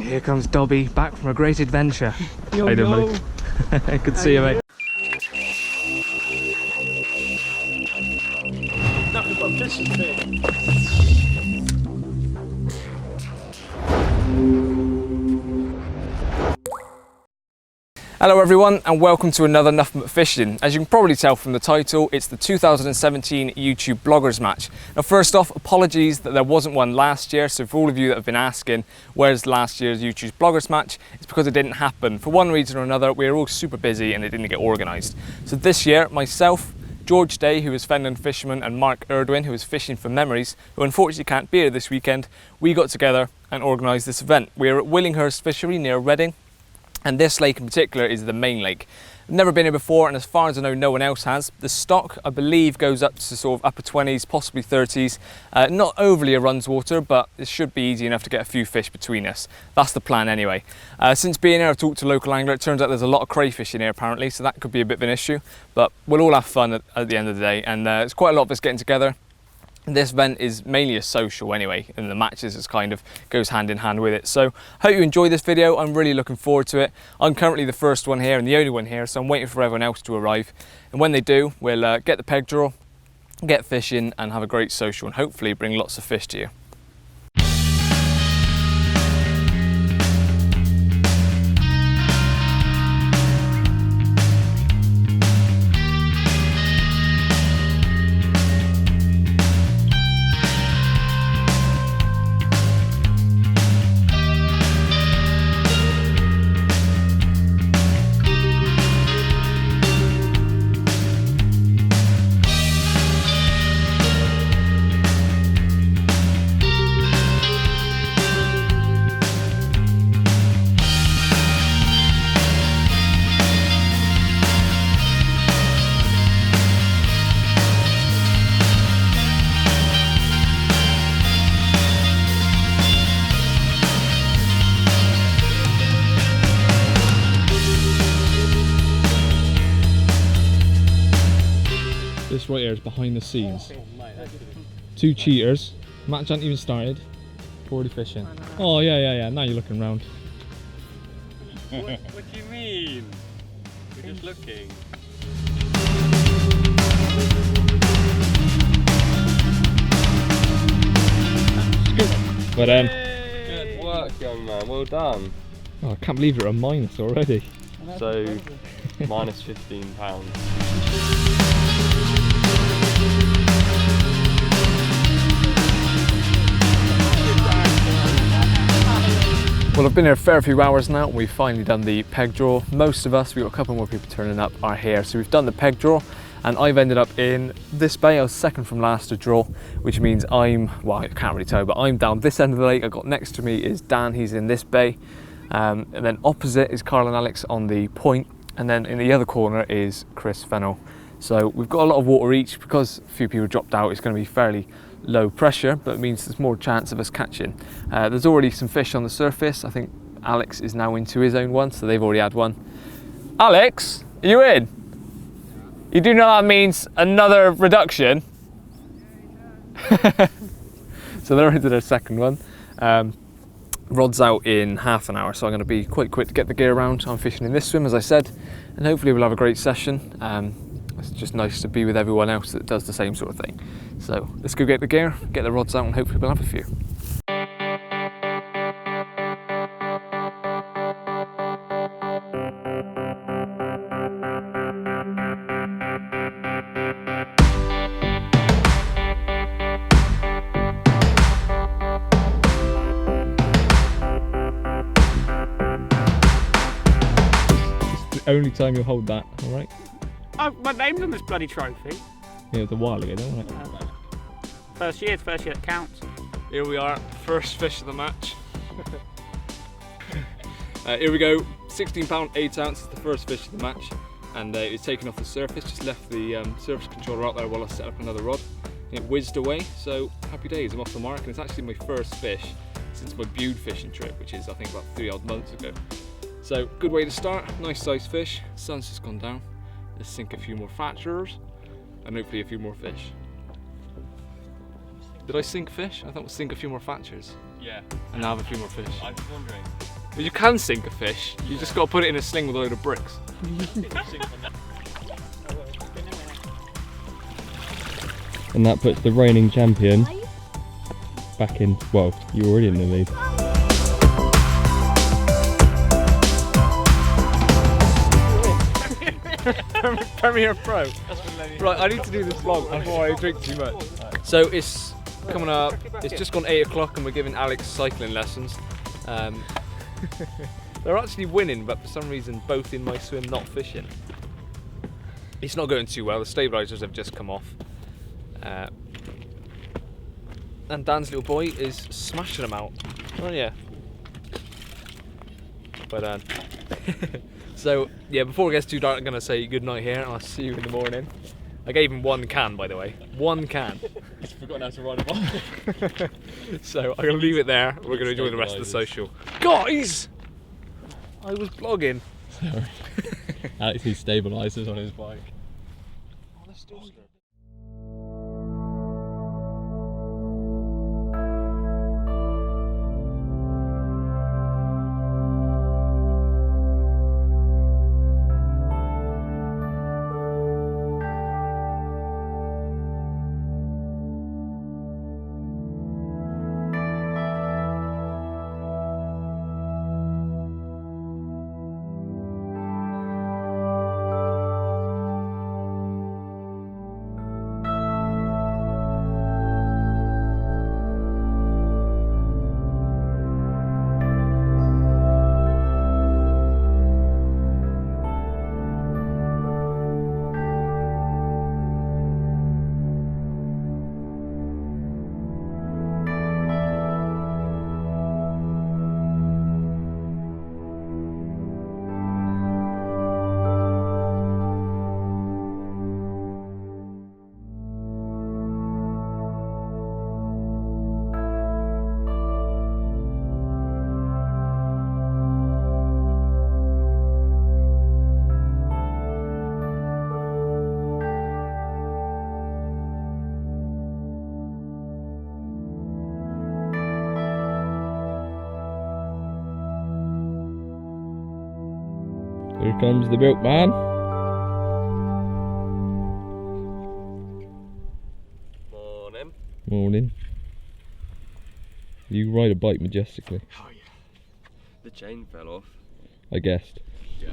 And here comes Dobby, back from a great adventure. Yo, How you doing, buddy? Good to see you, mate. Nuffinbutfishing thing. Hello everyone and welcome to another Nuffinbutfishing. As you can probably tell from the title, it's the 2017 YouTube Bloggers Match. Now first off, apologies that there wasn't one last year, so for all of you that have been asking where's last year's YouTube Bloggers Match, it's because it didn't happen. For one reason or another, we were all super busy and it didn't get organised. So this year, myself, George Day, who is Fenland Fisherman, and Mark Erdwin, who is Fishing for Memories, who unfortunately can't be here this weekend, we got together and organised this event. We're at Willinghurst Fishery near Reading. And this lake in particular is the main lake. I've never been here before, and as far as I know, no one else has. The stock, I believe, goes up to sort of upper 20s, possibly 30s. Not overly a runs water, but it should be easy enough to get a few fish between us. That's the plan anyway. Since being here, I've talked to a local angler. It turns out there's a lot of crayfish in here apparently, so that could be a bit of an issue. But we'll all have fun at the end of the day, and it's quite a lot of us getting together. This event is mainly a social anyway, and the matches is kind of goes hand in hand with it. So hope you enjoy this video. I'm really looking forward to it. I'm currently the first one here and the only one here, so I'm waiting for everyone else to arrive. And when they do, we'll get the peg draw, get fishing and have a great social and hopefully bring lots of fish to you. This right here is behind the scenes. Two cheaters. Match hasn't even started. Already fishing. Oh yeah. Now you're looking round. What do you mean? We're just looking. But Good work, young man. Well done. oh, I can't believe you're a minus already. So, minus £15. Well, I've been here a fair few hours now. We've finally done the peg draw. Most of us, we've got a couple more people turning up, are here. So we've done the peg draw and I've ended up in this bay. I was second from last to draw, which means well, I can't really tell, but I'm down this end of the lake. I've got next to me is Dan, he's in this bay. And then opposite is Carl and Alex on the point. And then in the other corner is Chris Fennell. So we've got a lot of water each. Because a few people dropped out, it's going to be fairly low pressure, but it means there's more chance of us catching. There's already some fish on the surface. I think Alex is now into his own one, so they've already had one. Alex, are you in? You do know that means another reduction? So they're into their second one. Rod's out in half an hour, so I'm going to be quite quick to get the gear around. I'm fishing in this swim, as I said, and hopefully we'll have a great session. It's just nice to be with everyone else that does the same sort of thing. So let's go get the gear, get the rods out, and hopefully we'll have a few. It's the only time you'll hold that, alright? Oh, my name's on this bloody trophy. Yeah, it was a while ago, wasn't it? First year that counts. Here we are, first fish of the match. Here we go, 16 pound 8 ounce is the first fish of the match, and it's taken off the surface. Just left the surface controller out there while I set up another rod. It whizzed away, so happy days, I'm off the mark, and it's actually my first fish since my Bude fishing trip, which is I think about 3 odd months ago. So good way to start, nice sized fish, sun's just gone down. Let's sink a few more fatchers and hopefully a few more fish. Did I sink fish? I thought we'll sink a few more fatchers. Yeah. And now have a few more fish. I was wondering. But you can sink a fish. You just got to put it in a sling with a load of bricks. And that puts the reigning champion back in. Well, you're already in the lead. Premier Pro. Right, I need to do this vlog before I drink too much. So it's coming up, it's just gone 8 o'clock and we're giving Alex cycling lessons. They're actually winning, but for some reason both in my swim, not fishing. It's not going too well, the stabilisers have just come off. And Dan's little boy is smashing them out. Oh yeah. But so yeah, before it gets too dark, I'm gonna say good night here, and I'll see you in the morning. I gave him 1 can, by the way. 1 can. He's forgotten how to ride a bike. So I'm gonna leave it there. We're gonna enjoy the rest of the social. Guys, I was vlogging. Sorry. Alex needs stabilisers on his bike. Here comes the milkman. Morning. Morning. You ride a bike majestically. Oh yeah. The chain fell off. I guessed. Yeah.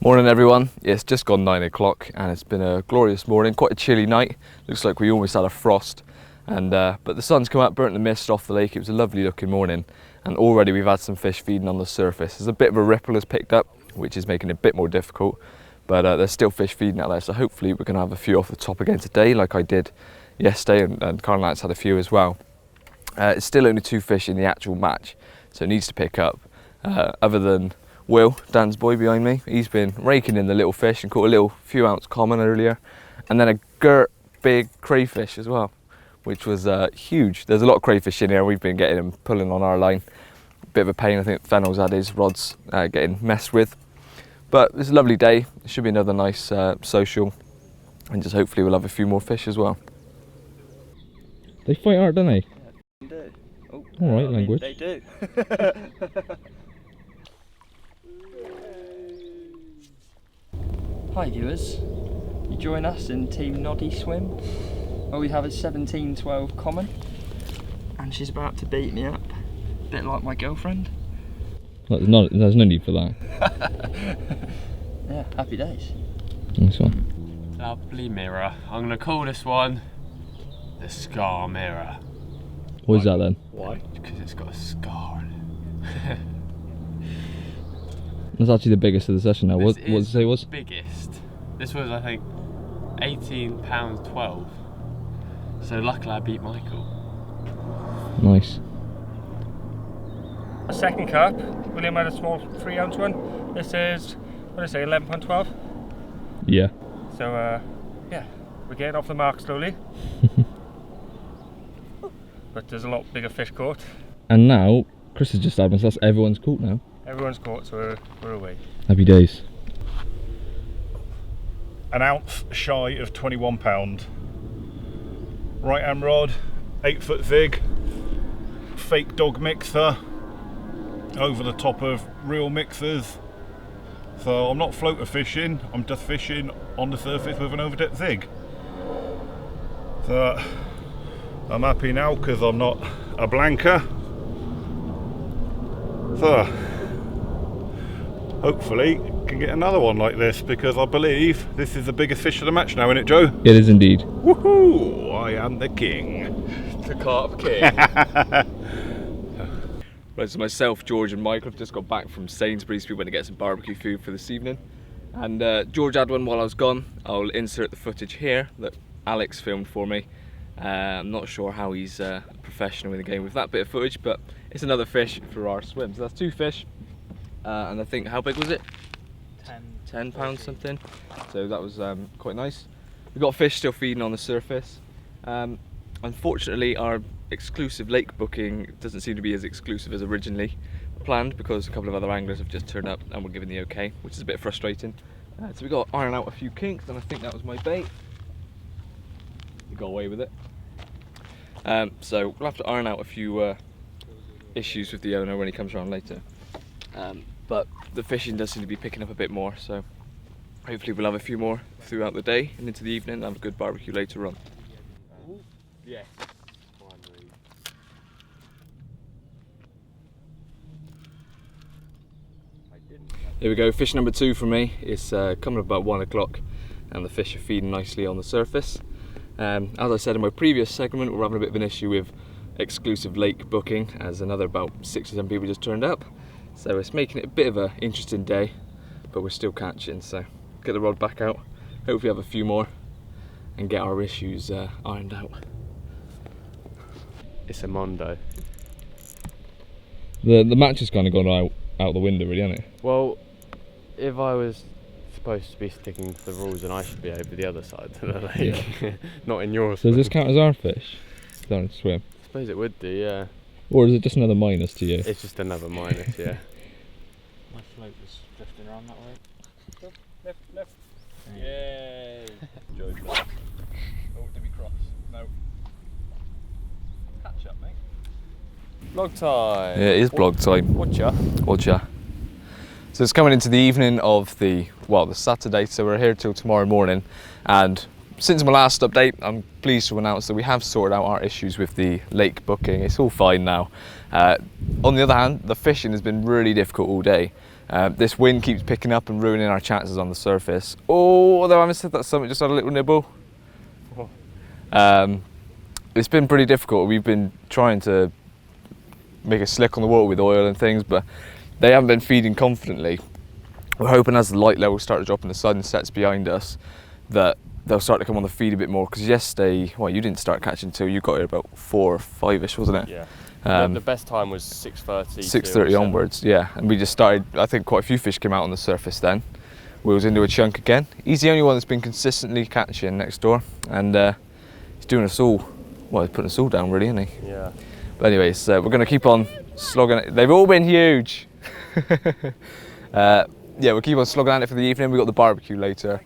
Morning everyone. Yeah, it's just gone 9 o'clock and it's been a glorious morning, quite a chilly night. Looks like we almost had a frost. And but the sun's come out, burnt the mist off the lake. It was a lovely looking morning. And already we've had some fish feeding on the surface. There's a bit of a ripple has picked up, which is making it a bit more difficult. But there's still fish feeding out there. So hopefully we're gonna have a few off the top again today, like I did yesterday, and Carl Knight's had a few as well. It's still only 2 fish in the actual match, so it needs to pick up. Other than Will, Dan's boy behind me, he's been raking in the little fish and caught a little few ounce common earlier, and then a girt big crayfish as well, which was huge. There's a lot of crayfish in here. We've been getting them pulling on our line. Bit of a pain. I think Fennel's had his rods getting messed with, but it's a lovely day. It should be another nice social, and just hopefully we'll have a few more fish as well. They fight hard, don't they? They do. Oh, All right, language. They do. Hi viewers, you join us in Team Noddy Swim. All we have is 17-12 common, and she's about to beat me up, a bit like my girlfriend. There's no need for that. Yeah, happy days. Nice one. Lovely mirror. I'm gonna call this one the scar mirror. What is that then? Why? Because it's got a scar on it. That's actually the biggest of the session now. What did it say it was? Biggest. This was, I think, £18.12. So luckily I beat Michael. Nice. A second carp. William had a small 3 ounce one. This is, what did I say, £11.12. Yeah. So, yeah, we're getting off the mark slowly. But there's a lot bigger fish caught. And now, Chris has just had one, so that's everyone's caught now. Everyone's caught, so we're away. Happy days. An ounce shy of £21. Right hand rod, 8 foot vig, fake dog mixer, over the top of reel mixers. So I'm not floater fishing, I'm just fishing on the surface with an overdepth zig. So I'm happy now because I'm not a blanker. So hopefully can get another one like this, because I believe this is the biggest fish of the match now, isn't it, Joe? It is indeed. Woohoo! I am the king. The carp king. Right, so myself, George and Michael have just got back from Sainsbury's. We went to get some barbecue food for this evening. And George had one while I was gone. I'll insert the footage here that Alex filmed for me. I'm not sure how he's professional in the game with that bit of footage, but it's another fish for our swim. So that's 2 fish. And I think, how big was it? 10 pounds something. So that was quite nice. We've got fish still feeding on the surface. Unfortunately, our exclusive lake booking doesn't seem to be as exclusive as originally planned, because a couple of other anglers have just turned up and were given the okay, which is a bit frustrating. So we got to iron out a few kinks, and I think that was my bait. We got away with it. So we'll have to iron out a few issues with the owner when he comes around later. But the fishing does seem to be picking up a bit more, so hopefully we'll have a few more throughout the day and into the evening and have a good barbecue later on. Yes. Here we go, fish number 2 for me. It's coming up about 1 o'clock and the fish are feeding nicely on the surface. As I said in my previous segment, we're having a bit of an issue with exclusive lake booking, as another about 6 or 7 people just turned up. So it's making it a bit of an interesting day, but we're still catching, so get the rod back out, hopefully have a few more and get our issues ironed out. It's a Mondo. The match has kind of gone out the window, really, hasn't it? Well, if I was supposed to be sticking to the rules, then I should be over the other side of the lake, Yeah. not in yours. So does this count as our fish? Don't swim. I suppose it would do, yeah. Or is it just another minus to you? It's just another minus, yeah. My float was drifting around that way. Left. Yay! Enjoyed that. Oh, did we cross? No. Catch up, mate. Vlog time. Yeah, it is vlog time. Watcha. So it's coming into the evening of the Saturday, so we're here till tomorrow morning, and since my last update, I'm pleased to announce that we have sorted out our issues with the lake booking. It's all fine now. On the other hand, the fishing has been really difficult all day. This wind keeps picking up and ruining our chances on the surface. Oh, although I haven't said that, something just had a little nibble. It's been pretty difficult. We've been trying to make a slick on the water with oil and things, but they haven't been feeding confidently. We're hoping as the light levels start to drop and the sun sets behind us, that they'll start to come on the feed a bit more, because yesterday, well, you didn't start catching until you got here about 4 or 5ish, wasn't it? Yeah. The best time was 6:30. 6:30 onwards, yeah. And we just started, I think quite a few fish came out on the surface then. We was into a chunk again. He's the only one that's been consistently catching next door, and he's doing us all, well, he's putting us all down really, isn't he? Yeah. But anyways, we're going to keep on slogging it. They've all been huge. Yeah, we'll keep on slogging at it for the evening. We've got the barbecue later,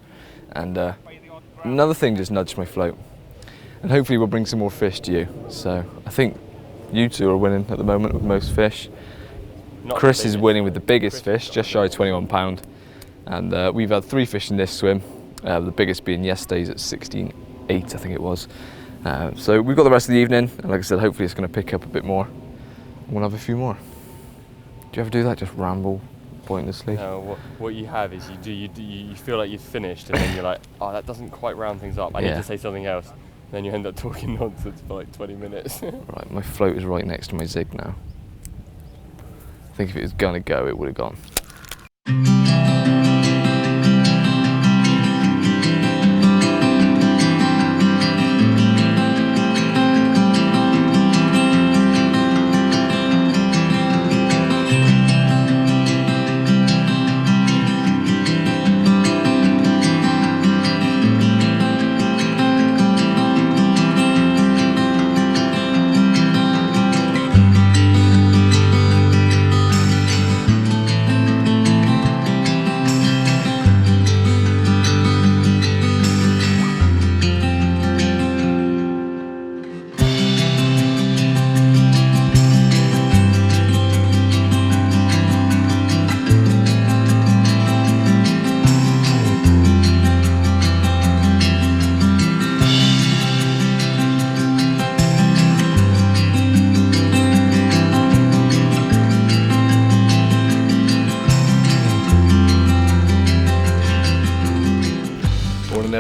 and another thing just nudged my float, and hopefully we'll bring some more fish to you. So I think you two are winning at the moment with most fish. Chris is winning with the biggest fish, just shy of £21, and we've had 3 fish in this swim, the biggest being yesterday's at 16.8 I think it was. So we've got the rest of the evening, and like I said, hopefully it's going to pick up a bit more. We'll have a few more. Do you ever do that, just ramble pointlessly? No, what you have is you feel like you've finished, and then you're like, oh, that doesn't quite round things up. I need to say something else. And then you end up talking nonsense for like 20 minutes. Right, my float is right next to my zig now. I think if it was going to go, it would have gone.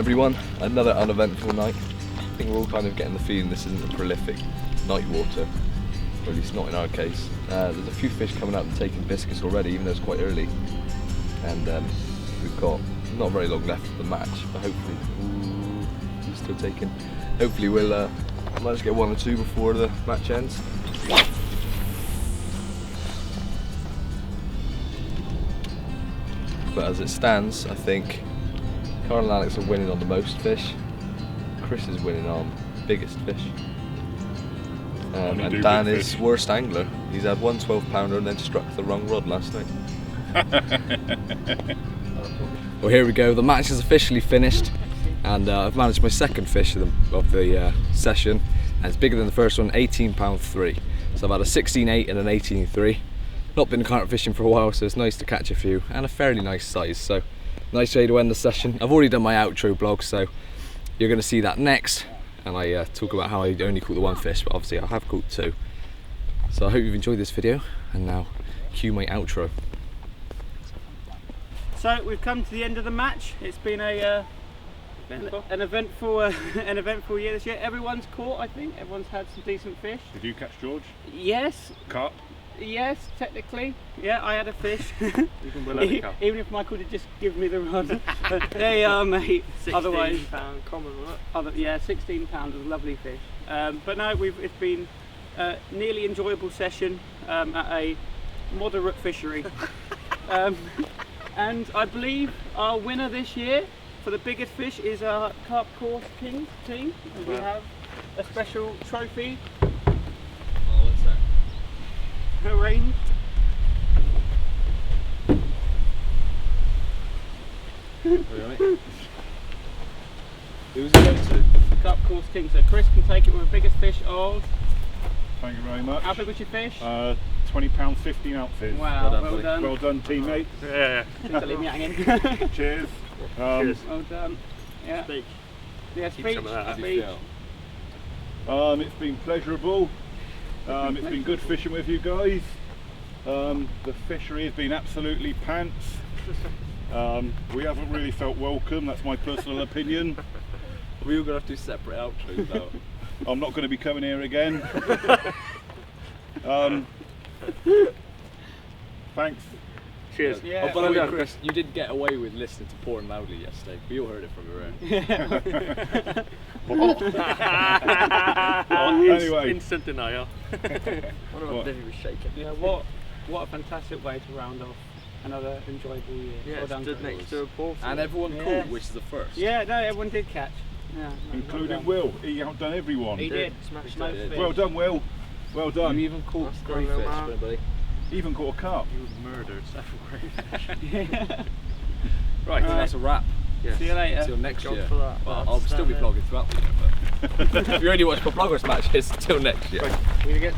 everyone, another uneventful night. I think we're all kind of getting the feeling this isn't a prolific night water, or at least not in our case. There's a few fish coming out and taking biscuits already, even though it's quite early. And we've got not very long left of the match, but hopefully, he's still taking. Hopefully we'll manage to get one or two before the match ends. But as it stands, I think Carl and Alex are winning on the most fish. Chris is winning on biggest fish. And Dan is worst angler. He's had one 12-pounder and then struck the wrong rod last night. Well, here we go. The match is officially finished, and I've managed my second fish of the session, and it's bigger than the first one, 18 pound 3. So I've had a 16.8 and an 18.3. Not been carp fishing for a while, so it's nice to catch a few, and a fairly nice size. So nice way to end the session. I've already done my outro blog, so you're going to see that next, and I talk about how I only caught the one fish, but obviously I have caught two. So I hope you've enjoyed this video, and now cue my outro. So we've come to the end of the match. It's been an eventful year this year. Everyone's caught, I think. Everyone's had some decent fish. Did you catch George? Yes. Carp? Yes, technically. Yeah, I had a fish. Even if Michael did just give me the rod. There you are, mate. 16 pound common, right? Yeah, 16 pounds of lovely fish. But no, it's been a nearly enjoyable session at a moderate fishery. And I believe our winner this year for the biggest fish is our Carp Course Kings team. And we have a special trophy arranged. Who's it going to? Carp Course King. So Chris can take it with the biggest fish of. Thank you very much. How big was your fish? 20 pound 15 ounces. Wow, well done. Well done, teammate. Yeah. Don't leave me hanging. Cheers. Cheers. Well done. Yeah. Speak. Yeah, speech. some of that. How do Speech. It's been pleasurable. It's been good fishing with you guys. The fishery has been absolutely pants. We haven't really felt welcome, that's my personal opinion. We were going to have to do separate outros now. I'm not going to be coming here again. Thanks. Cheers. Yeah. Oh, by the way, Chris, you did get away with listening to Pouring Loudly yesterday. We all heard it from your end. Anyway. Instant denial. One of Vivi was shaking. Yeah, what a fantastic way to round off another enjoyable year. Yeah, Well done, stood Chris. next to a pool. And everyone Yes. caught, which is the first. Yeah, no, everyone did catch. Yeah, no, Including well done. Will. He outdone everyone. He did. Smashed Most it. fish. Well done, Will. Well You done. even caught That's grey done, fish, man. buddy. Even caught a carp. You murdered several grey fish. Right, that's a wrap. Yes. See you later. Until next Job year. for that. Well, That's I'll still be it. vlogging throughout the year, but if you only watch my bloggers matches, till next year. We get